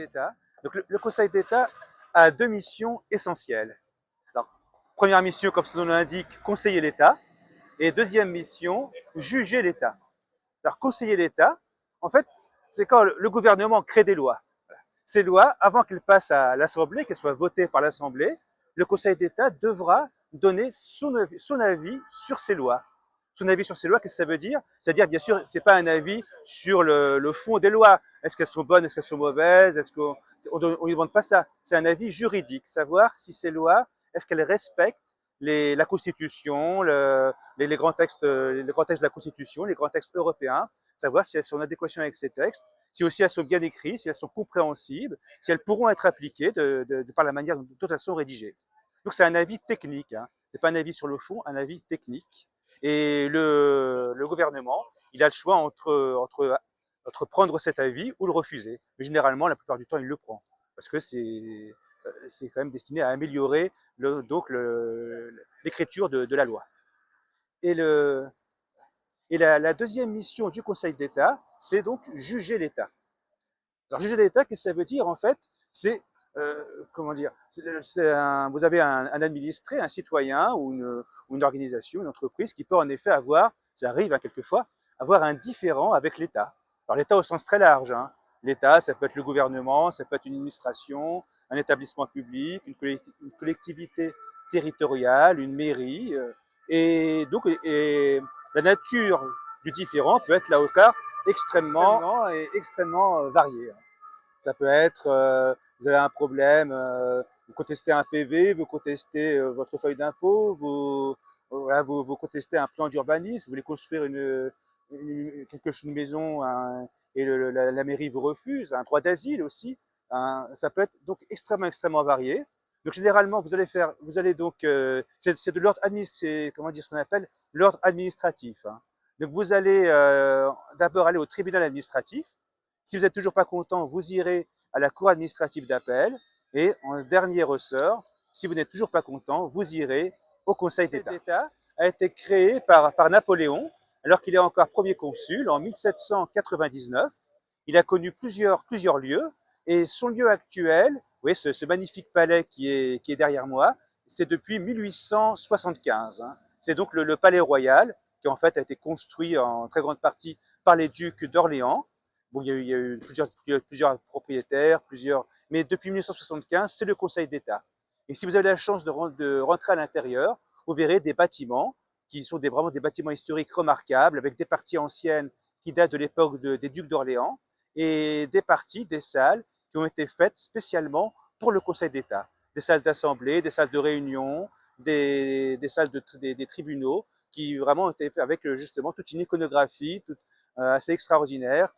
d'État. Donc le Conseil d'État a deux missions essentielles. Alors, première mission, comme son nom l'indique, conseiller l'État. Et deuxième mission, juger l'État. Alors, conseiller l'État, en fait, c'est quand le gouvernement crée des lois. Ces lois, avant qu'elles passent à l'Assemblée, qu'elles soient votées par l'Assemblée, le Conseil d'État devra donner son avis sur ces lois. Son avis sur ces lois, qu'est-ce que ça veut dire? C'est-à-dire, bien sûr, c'est pas un avis sur le fond des lois. Est-ce qu'elles sont bonnes, est-ce qu'elles sont mauvaises, est-ce qu'on ne demande pas ça. C'est un avis juridique, savoir si ces lois, est-ce qu'elles respectent la Constitution, les grands textes de la Constitution, les grands textes européens, savoir si elles sont en adéquation avec ces textes, si aussi elles sont bien écrites, si elles sont compréhensibles, si elles pourront être appliquées par la manière dont elles sont rédigées. Donc c'est un avis technique, hein. C'est pas un avis sur le fond, un avis technique. Et le gouvernement, il a le choix entre prendre cet avis ou le refuser. Mais généralement, la plupart du temps, il le prend. Parce que c'est quand même destiné à améliorer l'écriture de la loi. Et, la deuxième mission du Conseil d'État, c'est donc juger l'État. Alors juger l'État, qu'est-ce que ça veut dire en fait? C'est comment dire, vous avez un administré, un citoyen ou une organisation, une entreprise qui peut en effet avoir, ça arrive hein, quelquefois, avoir un différend avec l'État. Alors l'État au sens très large. Hein. L'État, ça peut être le gouvernement, ça peut être une administration, un établissement public, une collectivité territoriale, une mairie. Et donc, la nature du différend peut être là au cas extrêmement variée. Ça peut être, vous avez un problème, vous contestez un PV, vous contestez votre feuille d'impôt, voilà, vous contestez un plan d'urbanisme, vous voulez construire une maison et la mairie vous refuse, un droit d'asile aussi. Ça peut être donc extrêmement varié. Donc généralement, vous allez donc, c'est de l'ordre administratif, comment dire ce qu'on appelle l'ordre administratif. Hein. Donc vous allez d'abord aller au tribunal administratif. Si vous n'êtes toujours pas content, vous irez à la cour administrative d'appel. Et en dernier ressort, si vous n'êtes toujours pas content, vous irez au Conseil d'État. Le Conseil d'État a été créé par Napoléon, alors qu'il est encore premier consul, en 1799. Il a connu plusieurs lieux, et son lieu actuel, vous voyez, ce magnifique palais qui est derrière moi, c'est depuis 1875. Hein. C'est donc le palais royal, qui en fait a été construit en très grande partie par les ducs d'Orléans. Bon, il y a eu plusieurs propriétaires, mais depuis 1975, c'est le Conseil d'État. Et si vous avez la chance de rentrer à l'intérieur, vous verrez des bâtiments qui sont vraiment des bâtiments historiques remarquables, avec des parties anciennes qui datent de l'époque des ducs d'Orléans, et des salles qui ont été faites spécialement pour le Conseil d'État. Des salles d'assemblée, des salles de réunion, des salles des tribunaux, qui vraiment ont été faites avec justement toute une iconographie assez extraordinaire,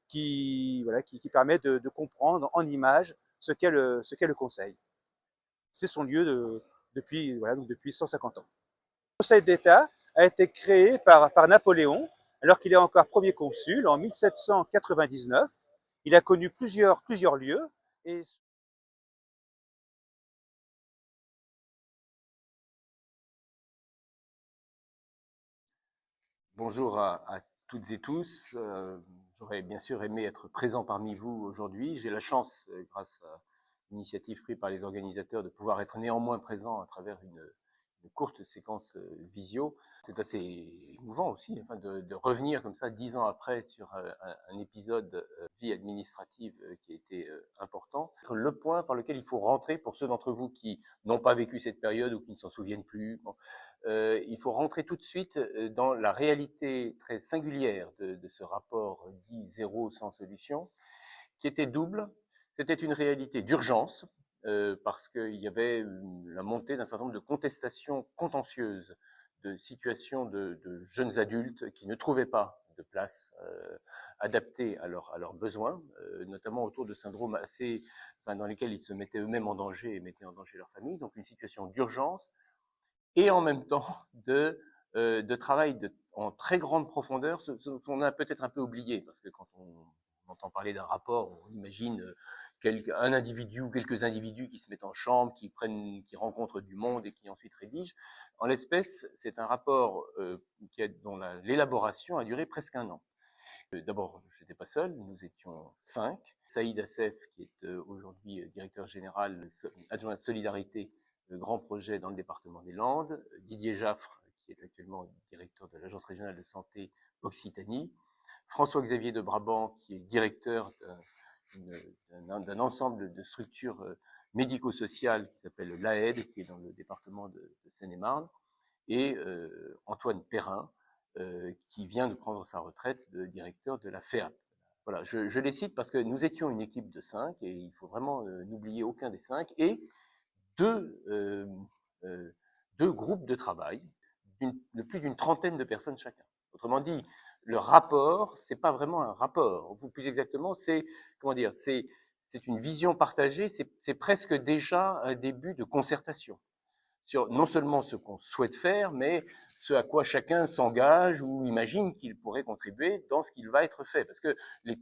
qui permet de comprendre en images ce qu'est le Conseil. C'est son lieu depuis 150 ans. Le Conseil d'État a été créé par Napoléon, alors qu'il est encore premier consul, en 1799. Il a connu plusieurs lieux. Et Bonjour à toutes et tous. J'aurais bien sûr aimé être présent parmi vous aujourd'hui. J'ai la chance, grâce à l'initiative prise par les organisateurs, de pouvoir être néanmoins présent à travers une courte séquence visio. C'est assez émouvant aussi enfin, de revenir comme ça 10 ans après sur un épisode vie administrative qui a été important. Le point par lequel il faut rentrer pour ceux d'entre vous qui n'ont pas vécu cette période ou qui ne s'en souviennent plus, bon, il faut rentrer tout de suite dans la réalité très singulière de ce rapport dit zéro sans solution, qui était double. C'était une réalité d'urgence, parce qu'il y avait la montée d'un certain nombre de contestations contentieuses, de situations de jeunes adultes qui ne trouvaient pas de place adaptée à leurs besoins, notamment autour de syndromes dans lesquels ils se mettaient eux-mêmes en danger et mettaient en danger leur famille. Donc une situation d'urgence et en même temps de travail en très grande profondeur, ce qu'on a peut-être un peu oublié, parce que quand on entend parler d'un rapport, on imagine un individu ou quelques individus qui se mettent en chambre, qui rencontrent du monde et qui ensuite rédigent. En l'espèce, c'est un rapport dont l'élaboration a duré presque un an. D'abord, je n'étais pas seul, nous étions 5. Saïd Assef, qui est aujourd'hui directeur général adjoint de solidarité, grand projet dans le département des Landes. Didier Jaffre, qui est actuellement directeur de l'Agence régionale de santé Occitanie. François-Xavier de Brabant, qui est directeur d'un ensemble de structures médico-sociales qui s'appelle l'AED, qui est dans le département de Seine-et-Marne. Et Antoine Perrin, qui vient de prendre sa retraite de directeur de la FEAP. Voilà, je les cite parce que nous étions une équipe de 5 et il faut vraiment n'oublier aucun des 5 et deux, deux groupes de travail de plus d'une trentaine de personnes chacun. Autrement dit, le rapport, c'est pas vraiment un rapport. Ou plus exactement, c'est comment dire, c'est une vision partagée. C'est presque déjà un début de concertation sur non seulement ce qu'on souhaite faire, mais ce à quoi chacun s'engage ou imagine qu'il pourrait contribuer dans ce qu'il va être fait. Parce que les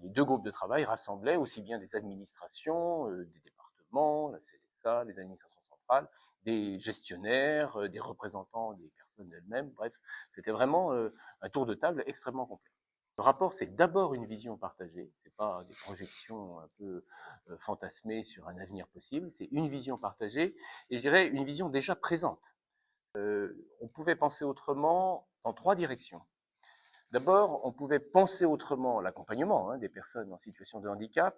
deux groupes de travail rassemblaient aussi bien des administrations, des départements, la CDSA, les administrations centrales, des gestionnaires, des représentants des personnes elles-mêmes. Bref, c'était vraiment un tour de table extrêmement complet. Le rapport, c'est d'abord une vision partagée, c'est pas des projections un peu fantasmées sur un avenir possible, c'est une vision partagée et je dirais une vision déjà présente. On pouvait penser autrement dans 3 directions. D'abord, on pouvait penser autrement l'accompagnement des personnes en situation de handicap,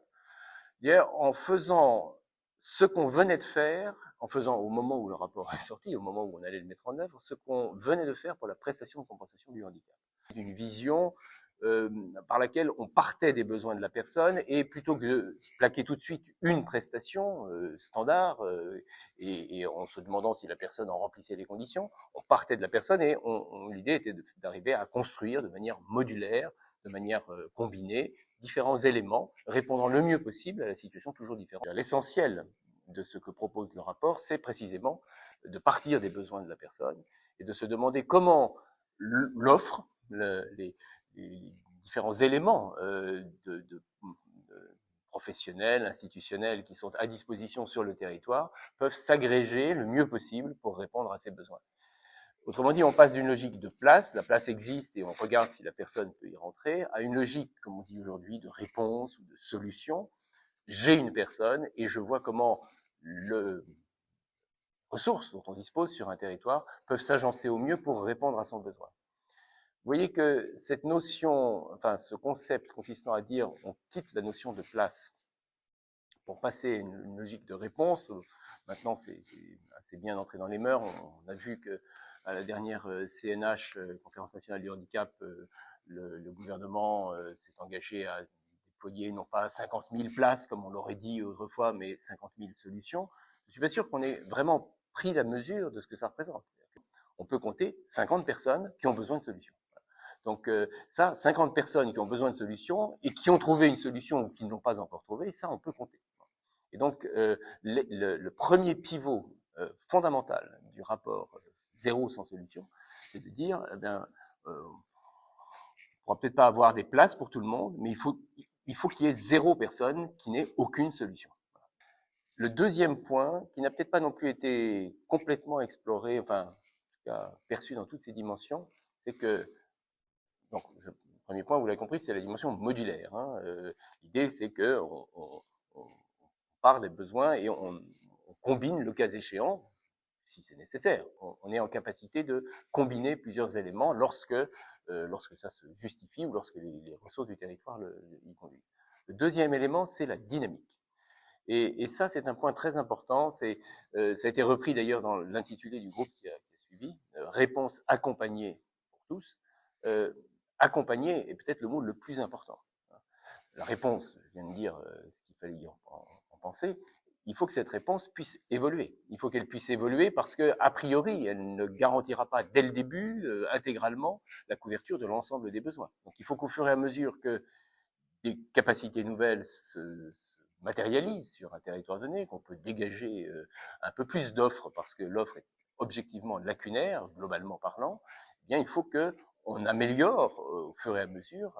en faisant ce qu'on venait de faire, en faisant au moment où le rapport est sorti, au moment où on allait le mettre en œuvre, ce qu'on venait de faire pour la prestation de compensation du handicap. Une vision par laquelle on partait des besoins de la personne et plutôt que de plaquer tout de suite une prestation standard et en se demandant si la personne en remplissait les conditions, on partait de la personne et l'idée était d'arriver à construire de manière modulaire, de manière combinée, différents éléments répondant le mieux possible à la situation toujours différente. L'essentiel de ce que propose le rapport, c'est précisément de partir des besoins de la personne et de se demander comment l'offre, les différents éléments professionnels, institutionnels qui sont à disposition sur le territoire peuvent s'agréger le mieux possible pour répondre à ces besoins. Autrement dit, on passe d'une logique de place, la place existe et on regarde si la personne peut y rentrer, à une logique, comme on dit aujourd'hui, de réponse ou de solution. J'ai une personne et je vois comment les ressources dont on dispose sur un territoire peuvent s'agencer au mieux pour répondre à son besoin. Vous voyez que cette notion, enfin ce concept consistant à dire on quitte la notion de place pour passer à une logique de réponse, maintenant c'est assez bien entré dans les mœurs, on a vu que à la dernière CNH, Conférence nationale du handicap, le gouvernement s'est engagé à déployer non pas 50 000 places comme on l'aurait dit autrefois, mais 50 000 solutions. Je suis pas sûr qu'on ait vraiment pris la mesure de ce que ça représente. On peut compter 50 personnes qui ont besoin de solutions. Donc ça, 50 personnes qui ont besoin de solutions et qui ont trouvé une solution ou qui ne l'ont pas encore trouvée, ça on peut compter. Et donc le premier pivot fondamental du rapport zéro sans solution, c'est de dire, eh bien, on ne pourra peut-être pas avoir des places pour tout le monde, mais il faut qu'il y ait 0 personne qui n'ait aucune solution. Le deuxième point, qui n'a peut-être pas non plus été complètement exploré, enfin, en tout cas, perçu dans toutes ses dimensions, c'est que donc, le premier point, vous l'avez compris, c'est la dimension modulaire. L'idée, c'est que on part des besoins et on combine le cas échéant, si c'est nécessaire. On est en capacité de combiner plusieurs éléments lorsque ça se justifie ou lorsque les ressources du territoire y conduisent. Le deuxième élément, c'est la dynamique. Et ça, c'est un point très important. Ça a été repris d'ailleurs dans l'intitulé du groupe qui a suivi, réponse accompagnée pour tous. Accompagner est peut-être le mot le plus important. La réponse, je viens de dire ce qu'il fallait en penser. Il faut que cette réponse puisse évoluer. Il faut qu'elle puisse évoluer parce que, a priori, elle ne garantira pas dès le début intégralement la couverture de l'ensemble des besoins. Donc, il faut qu'au fur et à mesure que des capacités nouvelles se matérialisent sur un territoire donné, qu'on peut dégager un peu plus d'offres parce que l'offre est objectivement lacunaire, globalement parlant, eh bien, il faut que on améliore au fur et à mesure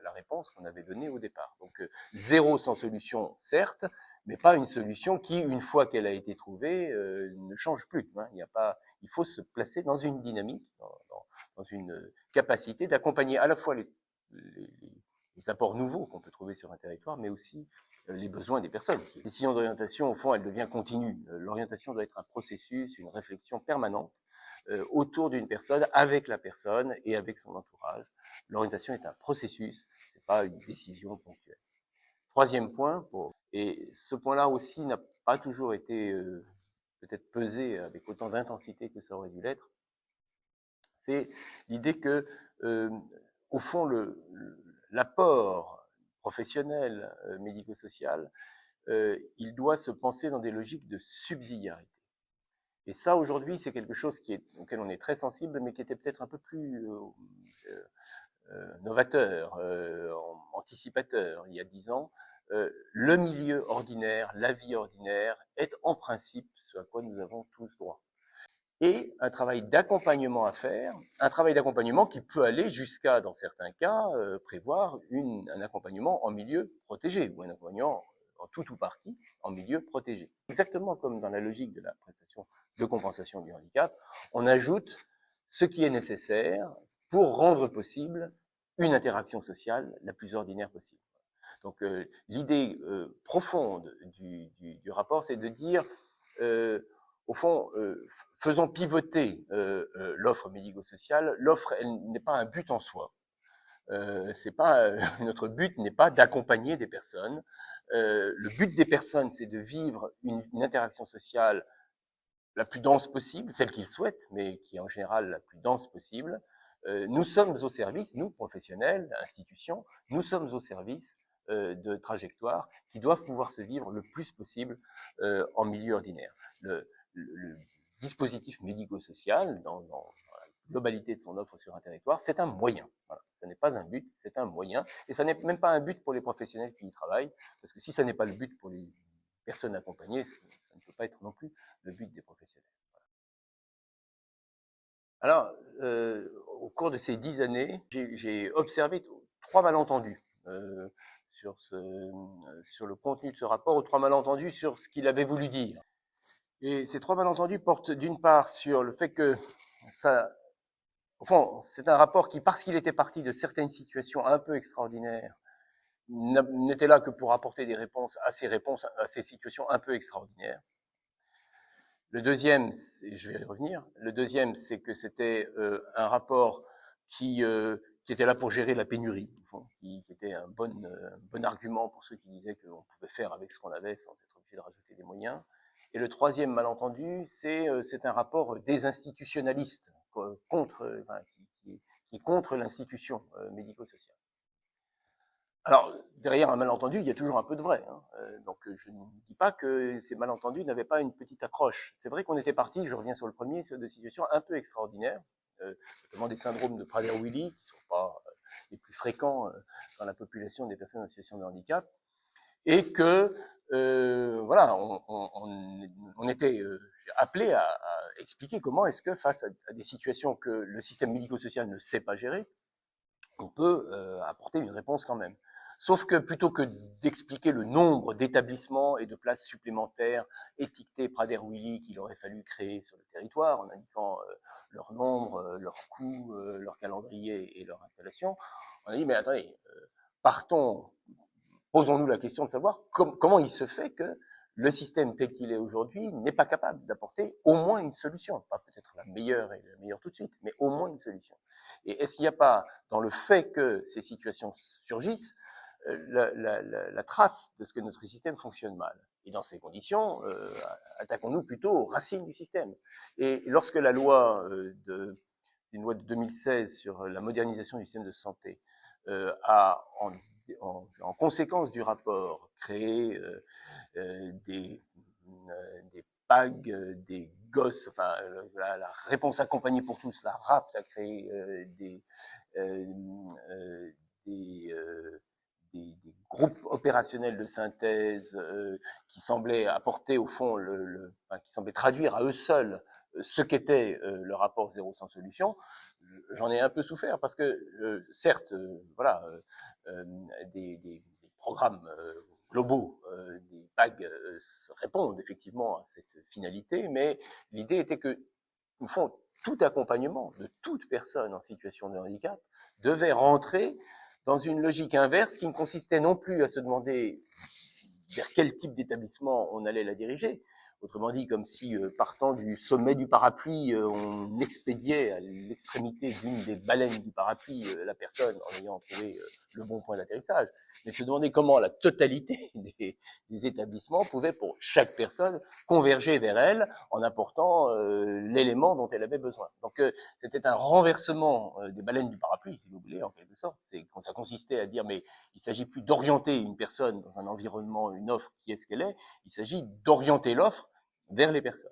la réponse qu'on avait donnée au départ. Donc, zéro sans solution, certes, mais pas une solution qui, une fois qu'elle a été trouvée, ne change plus. Il faut se placer dans une dynamique, dans une capacité d'accompagner à la fois les apports nouveaux qu'on peut trouver sur un territoire, mais aussi les besoins des personnes. La décision d'orientation, au fond, elle devient continue. L'orientation doit être un processus, une réflexion permanente autour d'une personne, avec la personne et avec son entourage. L'orientation est un processus, c'est pas une décision ponctuelle. Troisième point, et ce point-là aussi n'a pas toujours été peut-être pesé avec autant d'intensité que ça aurait dû l'être, c'est l'idée que, au fond, l'apport professionnel, médico-social, il doit se penser dans des logiques de subsidiarité. Et ça, aujourd'hui, c'est quelque chose auquel on est très sensible, mais qui était peut-être un peu plus novateur, anticipateur, il y a 10 ans. Le milieu ordinaire, la vie ordinaire, est en principe ce à quoi nous avons tous droit. Et un travail d'accompagnement à faire, un travail d'accompagnement qui peut aller jusqu'à, dans certains cas, prévoir un accompagnement en milieu protégé, ou un accompagnement en tout ou partie en milieu protégé. Exactement comme dans la logique de la prestation de compensation du handicap, on ajoute ce qui est nécessaire pour rendre possible une interaction sociale la plus ordinaire possible. Donc l'idée profonde du rapport, c'est de dire, au fond, faisons pivoter l'offre médico-sociale. L'offre, elle n'est pas un but en soi. C'est pas notre but n'est pas d'accompagner des personnes. Le but des personnes, c'est de vivre une interaction sociale la plus dense possible, celle qu'ils souhaitent, mais qui est en général la plus dense possible. Nous sommes au service, nous, professionnels, institutions, nous sommes au service de trajectoires qui doivent pouvoir se vivre le plus possible en milieu ordinaire. Le dispositif médico-social, dans la globalité de son offre sur un territoire, c'est un moyen. Voilà. Ce n'est pas un but, c'est un moyen. Et ça n'est même pas un but pour les professionnels qui y travaillent, parce que si ça n'est pas le but pour les personnes accompagnées, ça ne peut pas être non plus le but des professionnels. Alors, au cours de ces 10 années, j'ai observé 3 malentendus sur le contenu de ce rapport, ou 3 malentendus sur ce qu'il avait voulu dire. Et ces 3 malentendus portent d'une part sur le fait que au fond, c'est un rapport qui, parce qu'il était parti de certaines situations un peu extraordinaires, n'était là que pour apporter des réponses à ces situations un peu extraordinaires. Le deuxième, je vais y revenir, le deuxième, c'est que c'était un rapport qui était là pour gérer la pénurie, au fond, qui était un bon argument pour ceux qui disaient qu'on pouvait faire avec ce qu'on avait sans être obligé de rajouter des moyens. Et le troisième malentendu, c'est un rapport désinstitutionnaliste qui est contre l'institution médico-sociale. Alors, derrière un malentendu, il y a toujours un peu de vrai. Hein. Donc, je ne dis pas que ces malentendus n'avaient pas une petite accroche. C'est vrai qu'on était parti, je reviens sur le premier, sur des situations un peu extraordinaires, notamment des syndromes de Prader-Willi, qui ne sont pas les plus fréquents dans la population des personnes en situation de handicap, et que, voilà, on était appelé à expliquer comment est-ce que, face à des situations que le système médico-social ne sait pas gérer, on peut apporter une réponse quand même. Sauf que plutôt que d'expliquer le nombre d'établissements et de places supplémentaires étiquetées Prader-Willi qu'il aurait fallu créer sur le territoire, en indiquant leur nombre, leur coût, leur calendrier et leur installation, on a dit, mais attendez, posons-nous la question de savoir comment il se fait que le système tel qu'il est aujourd'hui n'est pas capable d'apporter au moins une solution, pas peut-être la meilleure tout de suite, mais au moins une solution. Et est-ce qu'il n'y a pas, dans le fait que ces situations surgissent, la trace de ce que notre système fonctionne mal? Et dans ces conditions, attaquons-nous plutôt aux racines du système. Et lorsque la loi une loi de 2016 sur la modernisation du système de santé a, en conséquence du rapport, créé des PAG, des gosses, enfin la réponse accompagnée pour tous, la RAP, a créé des groupes opérationnels de synthèse qui semblaient apporter au fond, qui semblaient traduire à eux seuls ce qu'était le rapport zéro sans solution. J'en ai un peu souffert parce que certes, voilà, des programmes globaux, des PAG répondent effectivement à cette finalité, mais l'idée était que, au fond, tout accompagnement de toute personne en situation de handicap devait rentrer dans une logique inverse qui ne consistait non plus à se demander vers quel type d'établissement on allait la diriger. Autrement dit, comme si partant du sommet du parapluie, on expédiait à l'extrémité d'une des baleines du parapluie la personne en ayant trouvé le bon point d'atterrissage. Mais se demander comment la totalité des établissements pouvait, pour chaque personne, converger vers elle en apportant l'élément dont elle avait besoin. Donc c'était un renversement des baleines du parapluie, si vous voulez, en quelque sorte. C'est quand ça consistait à dire, mais il ne s'agit plus d'orienter une personne dans un environnement, une offre qui est ce qu'elle est, il s'agit d'orienter l'offre vers les personnes.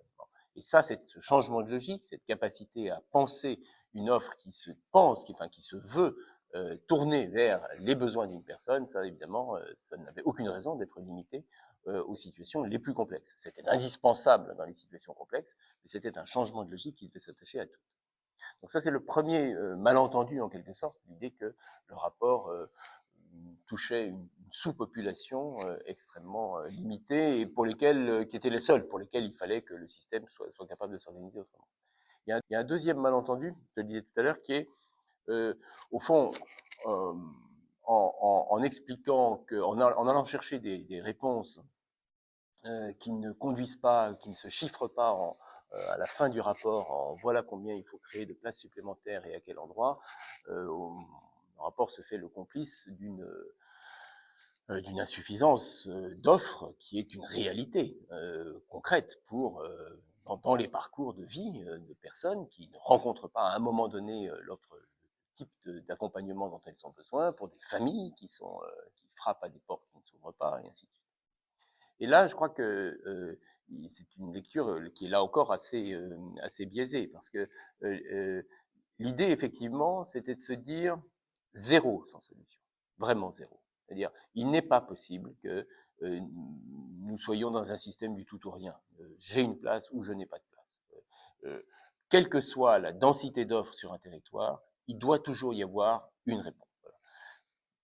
Et ça, c'est ce changement de logique, cette capacité à penser une offre qui se pense, qui se veut tourner vers les besoins d'une personne, ça évidemment, ça n'avait aucune raison d'être limité aux situations les plus complexes. C'était indispensable dans les situations complexes, mais c'était un changement de logique qui devait s'attacher à tout. Donc ça, c'est le premier malentendu, en quelque sorte, l'idée que le rapport touchait une sous-population extrêmement limitée et pour lesquelles, qui étaient les seuls, pour lesquels il fallait que le système soit capable de s'organiser autrement. Il y a un deuxième malentendu, je le disais tout à l'heure, qui est, au fond, en expliquant en allant chercher des réponses qui ne conduisent pas, qui ne se chiffrent pas à la fin du rapport en voilà combien il faut créer de places supplémentaires et à quel endroit, le rapport se fait le complice d'une insuffisance d'offres qui est une réalité concrète pour dans les parcours de vie de personnes qui ne rencontrent pas à un moment donné l'offre type d'accompagnement dont elles ont besoin, pour des familles qui frappent à des portes qui ne s'ouvrent pas, et ainsi de suite. Et là, je crois que c'est une lecture qui est là encore assez biaisée, parce que l'idée, effectivement, c'était de se dire zéro sans solution, vraiment zéro. C'est-à-dire, il n'est pas possible que nous soyons dans un système du tout ou rien. J'ai une place ou je n'ai pas de place. Quelle que soit la densité d'offres sur un territoire, il doit toujours y avoir une réponse. Voilà.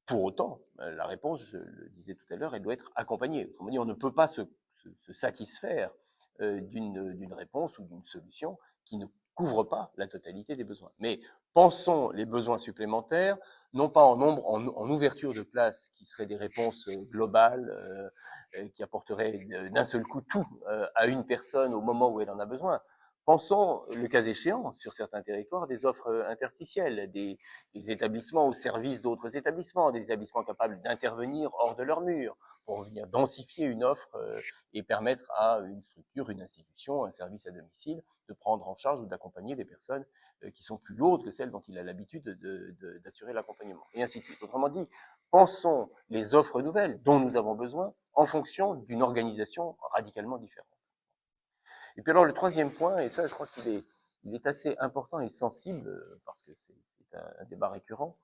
Pour autant, la réponse, je le disais tout à l'heure, elle doit être accompagnée. Autrement dit, on ne peut pas se satisfaire d'une réponse ou d'une solution qui ne couvre pas la totalité des besoins. Mais pensons les besoins supplémentaires, non pas en nombre, en ouverture de places qui seraient des réponses globales, qui apporteraient d'un seul coup tout à une personne au moment où elle en a besoin. Pensons, le cas échéant, sur certains territoires, des offres interstitielles, des établissements au service d'autres établissements, des établissements capables d'intervenir hors de leurs murs pour venir densifier une offre et permettre à une structure, une institution, un service à domicile de prendre en charge ou d'accompagner des personnes qui sont plus lourdes que celles dont il a l'habitude d'assurer l'accompagnement, et ainsi de suite. Autrement dit, pensons les offres nouvelles dont nous avons besoin en fonction d'une organisation radicalement différente. Et puis alors le troisième point, et ça je crois qu'il est assez important et sensible, parce que c'est un débat récurrent,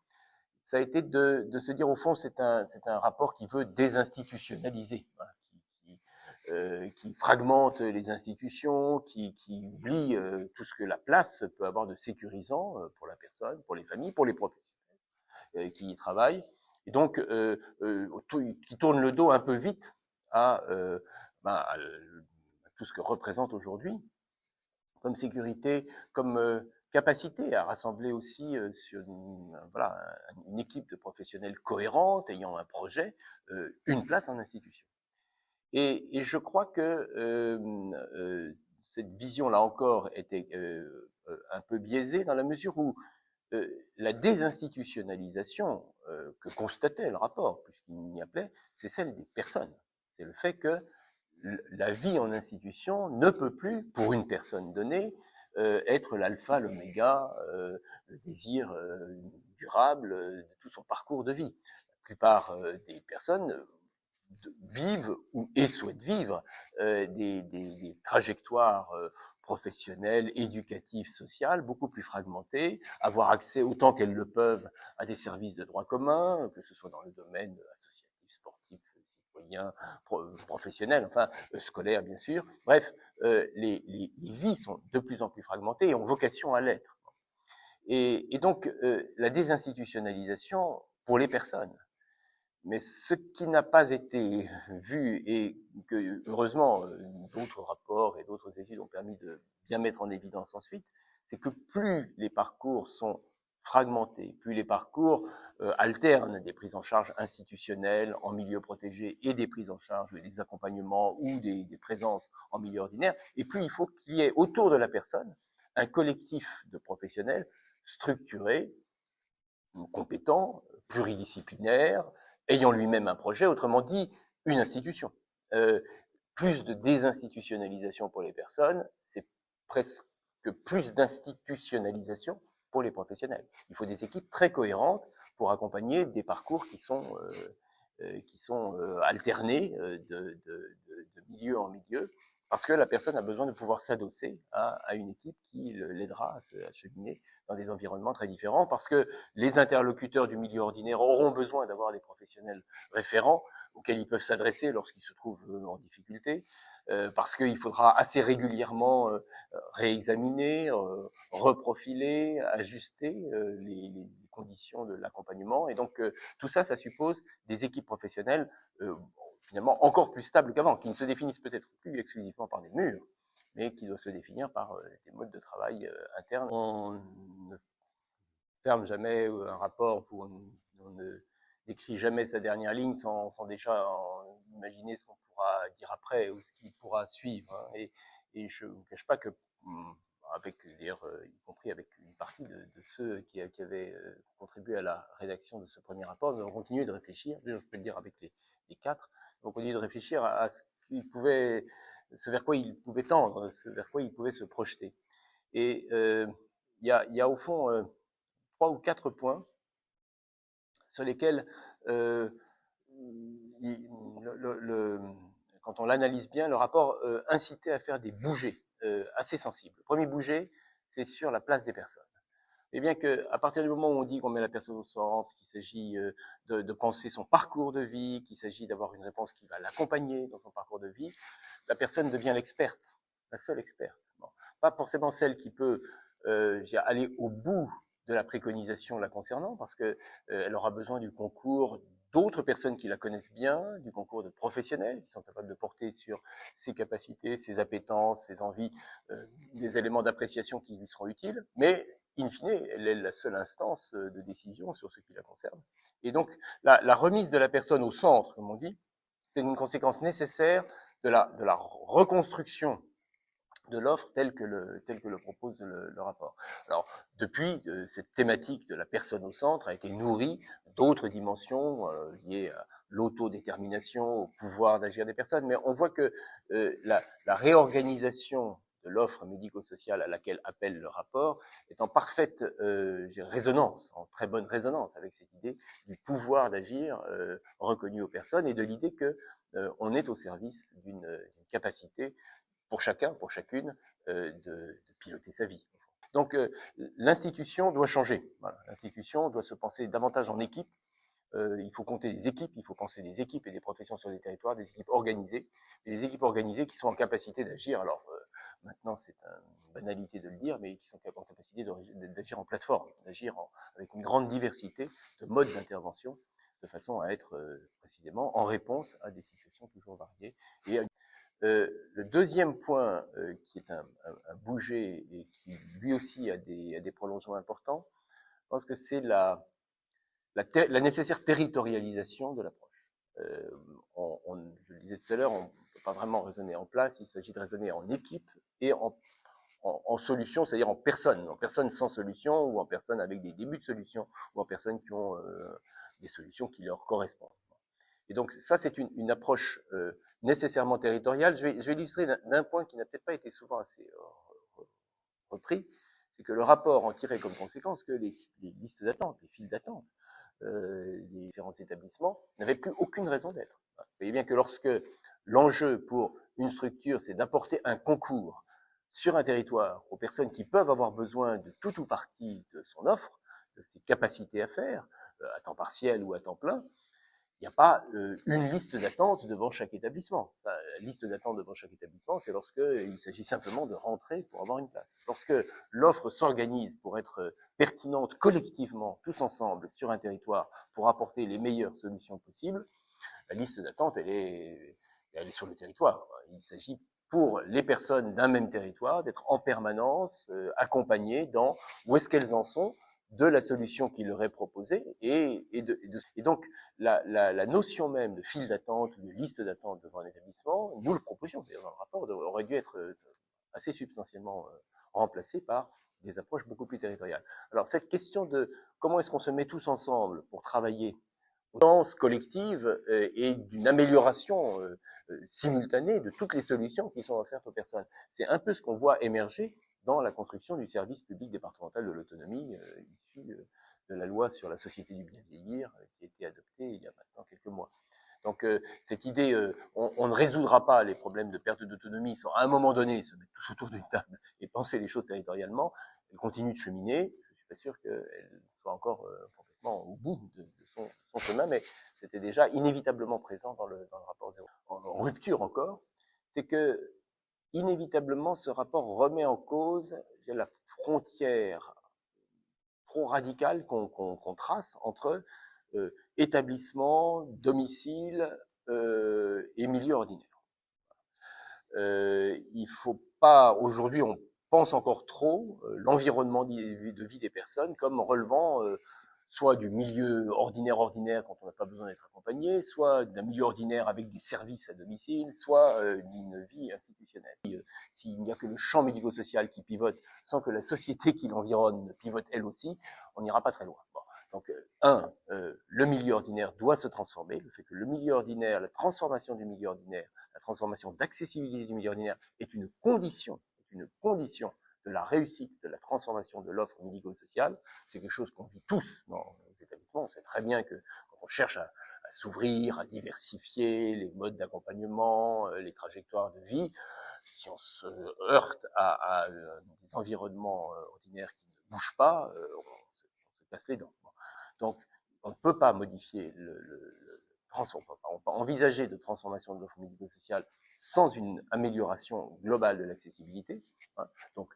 ça a été de se dire au fond c'est un rapport qui veut désinstitutionnaliser, hein, qui fragmente les institutions, qui oublie tout ce que la place peut avoir de sécurisant pour la personne, pour les familles, pour les professionnels qui y travaillent, et donc qui tourne le dos un peu vite à, à tout ce que représente aujourd'hui comme sécurité, comme capacité à rassembler aussi sur une équipe de professionnels cohérente, ayant un projet, une place en institution. Et je crois que cette vision, là encore, était un peu biaisée dans la mesure où la désinstitutionnalisation que constatait le rapport, puisqu'il y appelait, c'est celle des personnes. C'est le fait que la vie en institution ne peut plus, pour une personne donnée, être l'alpha, l'oméga, le désir durable de tout son parcours de vie. La plupart des personnes vivent et souhaitent vivre des trajectoires professionnelles, éducatives, sociales, beaucoup plus fragmentées, avoir accès autant qu'elles le peuvent à des services de droit commun, que ce soit dans le domaine associatif, sportif, citoyen, professionnel, enfin scolaire bien sûr. Bref, les vies sont de plus en plus fragmentées et ont vocation à l'être. Et donc la désinstitutionnalisation pour les personnes. Mais ce qui n'a pas été vu et que, heureusement, d'autres rapports et d'autres études ont permis de bien mettre en évidence ensuite, c'est que plus les parcours sont fragmentés, plus les parcours alternent des prises en charge institutionnelles en milieu protégé et des prises en charge, des accompagnements ou des présences en milieu ordinaire, et plus il faut qu'il y ait autour de la personne un collectif de professionnels structurés, compétent, pluridisciplinaire, ayant lui-même un projet, autrement dit, une institution. Euh, Plus de désinstitutionnalisation pour les personnes, c'est presque plus d'institutionnalisation pour les professionnels. Il faut des équipes très cohérentes pour accompagner des parcours qui sont alternés de milieu en milieu, parce que la personne a besoin de pouvoir s'adosser à une équipe qui l'aidera à cheminer dans des environnements très différents, parce que les interlocuteurs du milieu ordinaire auront besoin d'avoir des professionnels référents auxquels ils peuvent s'adresser lorsqu'ils se trouvent en difficulté, parce qu'il faudra assez régulièrement réexaminer, reprofiler, ajuster les conditions de l'accompagnement. Et donc tout ça, ça suppose des équipes professionnelles finalement encore plus stables qu'avant, qui ne se définissent peut-être plus exclusivement par des murs, mais qui doivent se définir par des modes de travail internes. On ne ferme jamais un rapport, on ne n'écrit jamais sa dernière ligne sans déjà imaginer ce qu'on pourra dire après ou ce qui pourra suivre. Hein. Et je ne vous cache pas que, avec, d'ailleurs, y compris avec une partie de ceux qui avaient contribué à la rédaction de ce premier rapport, nous avons continué de réfléchir, je peux le dire avec les quatre, nous avons continué de réfléchir à ce qu'il pouvait, ce vers quoi il pouvait tendre, ce vers quoi il pouvait se projeter. Et il y a au fond 3 ou 4 points sur lesquels quand on l'analyse bien, le rapport incitait à faire des bougées assez sensibles. Le premier bouger, c'est sur la place des personnes. Et bien qu'à partir du moment où on dit qu'on met la personne au centre, qu'il s'agit de penser son parcours de vie, qu'il s'agit d'avoir une réponse qui va l'accompagner dans son parcours de vie, la personne devient l'experte, la seule experte. Bon. Pas forcément celle qui peut aller au bout de la préconisation la concernant, parce que elle aura besoin du concours d'autres personnes qui la connaissent bien, du concours de professionnels qui sont capables de porter sur ses capacités, ses appétences, ses envies, des éléments d'appréciation qui lui seront utiles, mais in fine, elle est la seule instance de décision sur ce qui la concerne. Et donc, la remise de la personne au centre, comme on dit, c'est une conséquence nécessaire de la reconstruction de l'offre telle que le propose le rapport. Alors, depuis, cette thématique de la personne au centre a été nourrie d'autres dimensions liées à l'autodétermination, au pouvoir d'agir des personnes, mais on voit que la réorganisation de l'offre médico-sociale à laquelle appelle le rapport est en parfaite résonance, en très bonne résonance avec cette idée du pouvoir d'agir reconnu aux personnes et de l'idée que on est au service d'une capacité pour chacun, pour chacune, de piloter sa vie. Donc l'institution doit changer. Voilà. L'institution doit se penser davantage en équipe. Il faut compter des équipes, il faut penser des équipes et des professions sur les territoires, des équipes organisées, et des équipes organisées qui sont en capacité d'agir. Alors maintenant, c'est une banalité de le dire, mais qui sont en capacité d'agir en plateforme, d'agir avec une grande diversité de modes d'intervention, de façon à être précisément en réponse à des situations toujours variées et à le deuxième point qui est un bouger et qui lui aussi a des prolongements importants, je pense que c'est la nécessaire territorialisation de l'approche. Je le disais tout à l'heure, on ne peut pas vraiment raisonner en place, il s'agit de raisonner en équipe et en solution, c'est-à-dire en personne sans solution ou en personne avec des débuts de solution ou en personnes qui ont des solutions qui leur correspondent. Et donc ça, c'est une approche nécessairement territoriale. Je vais illustrer d'un point qui n'a peut-être pas été souvent assez repris, c'est que le rapport en tirait comme conséquence que les listes d'attente, les files d'attente des différents établissements n'avaient plus aucune raison d'être. Vous voyez bien que lorsque l'enjeu pour une structure, c'est d'apporter un concours sur un territoire aux personnes qui peuvent avoir besoin de tout ou partie de son offre, de ses capacités à faire, à temps partiel ou à temps plein, il n'y a pas une liste d'attente devant chaque établissement. La liste d'attente devant chaque établissement, c'est lorsqu'il s'agit simplement de rentrer pour avoir une place. Lorsque l'offre s'organise pour être pertinente collectivement, tous ensemble, sur un territoire, pour apporter les meilleures solutions possibles, la liste d'attente, elle est sur le territoire. Il s'agit pour les personnes d'un même territoire d'être en permanence accompagnées dans où est-ce qu'elles en sont de la solution qui leur est proposée et donc la notion même de file d'attente ou de liste d'attente devant un établissement, nous le proposions d'ailleurs dans le rapport, aurait dû être assez substantiellement remplacée par des approches beaucoup plus territoriales. Alors cette question de comment est-ce qu'on se met tous ensemble pour travailler collective et d'une amélioration simultanée de toutes les solutions qui sont offertes aux personnes. C'est un peu ce qu'on voit émerger dans la construction du service public départemental de l'autonomie issu de la loi sur la société du bien vieillir qui a été adoptée il y a maintenant quelques mois. Donc cette idée, on ne résoudra pas les problèmes de perte d'autonomie sans à un moment donné se mettre tous autour d'une table et penser les choses territorialement. Elle continue de cheminer. Je suis pas sûr qu'elle soit encore complètement au bout de son chemin, mais c'était déjà inévitablement présent dans le rapport zéro. En rupture encore, c'est que inévitablement ce rapport remet en cause la frontière trop radicale qu'on trace entre établissement, domicile et milieu ordinaire. Il faut pas, aujourd'hui, on pense encore trop l'environnement de vie des personnes comme relevant soit du milieu ordinaire quand on n'a pas besoin d'être accompagné, soit d'un milieu ordinaire avec des services à domicile, soit d'une vie institutionnelle. S'il n'y a que le champ médico-social qui pivote sans que la société qui l'environne pivote elle aussi, on n'ira pas très loin. Bon. Donc, le milieu ordinaire doit se transformer. Le fait que le milieu ordinaire, la transformation du milieu ordinaire, la transformation d'accessibilité du milieu ordinaire est une condition de la réussite de la transformation de l'offre médico-sociale. C'est quelque chose qu'on vit tous dans les établissements. On sait très bien que quand on cherche à s'ouvrir, à diversifier les modes d'accompagnement, les trajectoires de vie, si on se heurte à des environnements ordinaires qui ne bougent pas, on se casse les dents. Donc, on ne peut pas modifier on peut envisager de transformation de l'offre médico-sociale sans une amélioration globale de l'accessibilité. Hein. Donc,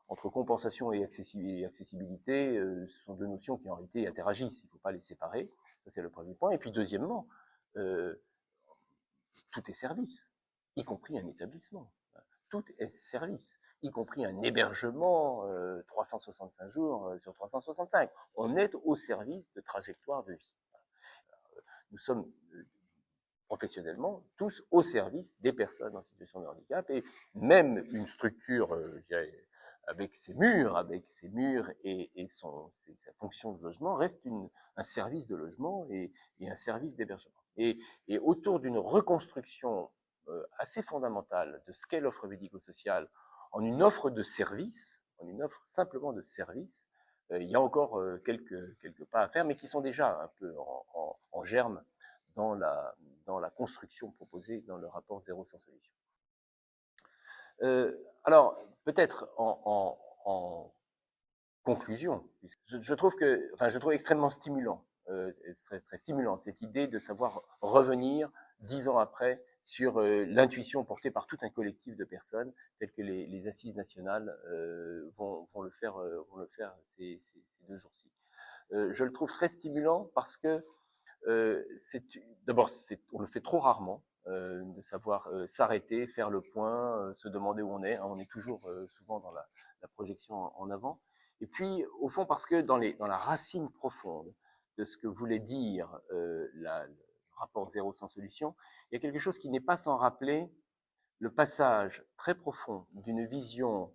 entre compensation et accessibilité, ce sont deux notions qui en réalité interagissent. Il ne faut pas les séparer. Ça, c'est le premier point. Et puis, deuxièmement, tout est service, y compris un établissement. Tout est service, y compris un hébergement 365 jours sur 365. On est au service de trajectoires de vie. Nous sommes professionnellement tous au service des personnes en situation de handicap et même une structure avec ses murs et sa fonction de logement reste un service de logement et un service d'hébergement. Et autour d'une reconstruction assez fondamentale de ce qu'est l'offre médico-sociale en une offre de service, en une offre simplement de service, il y a encore quelques pas à faire, mais qui sont déjà un peu en germe dans la construction proposée dans le rapport Zéro sans solution. Alors, peut-être en conclusion, je trouve extrêmement stimulant, très stimulant cette idée de savoir revenir 10 ans après sur l'intuition portée par tout un collectif de personnes, telles que les assises nationales vont le faire ces 2 jours-ci. Je le trouve très stimulant parce que d'abord, on le fait trop rarement, de savoir s'arrêter, faire le point, se demander où on est. Hein, on est toujours souvent dans la projection en avant. Et puis, au fond, parce que dans la racine profonde de ce que voulait dire le rapport Zéro sans solution, il y a quelque chose qui n'est pas sans rappeler le passage très profond d'une vision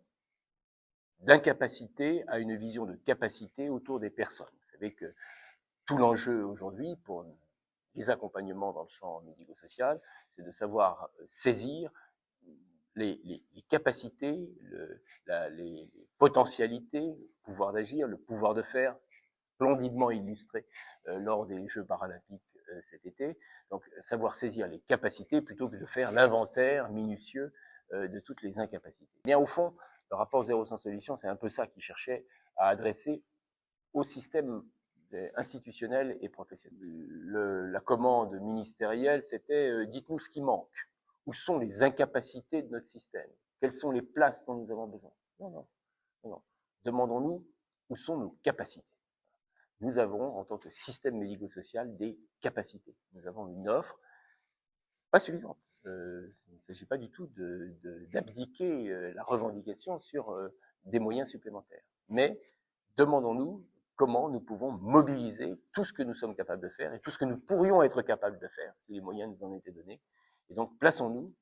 d'incapacité à une vision de capacité autour des personnes. Vous savez que tout l'enjeu aujourd'hui pour les accompagnements dans le champ médico-social, c'est de savoir saisir les capacités, les potentialités, le pouvoir d'agir, le pouvoir de faire, splendidement illustré lors des Jeux paralympiques cet été. Donc, savoir saisir les capacités plutôt que de faire l'inventaire minutieux de toutes les incapacités. Bien, au fond, le rapport Zéro sans solution, c'est un peu ça qu'il cherchait à adresser au système institutionnel et professionnel. La commande ministérielle, c'était dites-nous ce qui manque. Où sont les incapacités de notre système? Quelles sont les places dont nous avons besoin? Non. Demandons-nous où sont nos capacités. Nous avons, en tant que système médico-social, des capacités. Nous avons une offre pas suffisante. Il ne s'agit pas du tout d'abdiquer la revendication sur des moyens supplémentaires. Mais demandons-nous comment nous pouvons mobiliser tout ce que nous sommes capables de faire et tout ce que nous pourrions être capables de faire si les moyens nous en étaient donnés. Et donc, plaçons-nous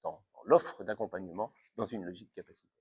dans l'offre d'accompagnement dans une logique capacitaire.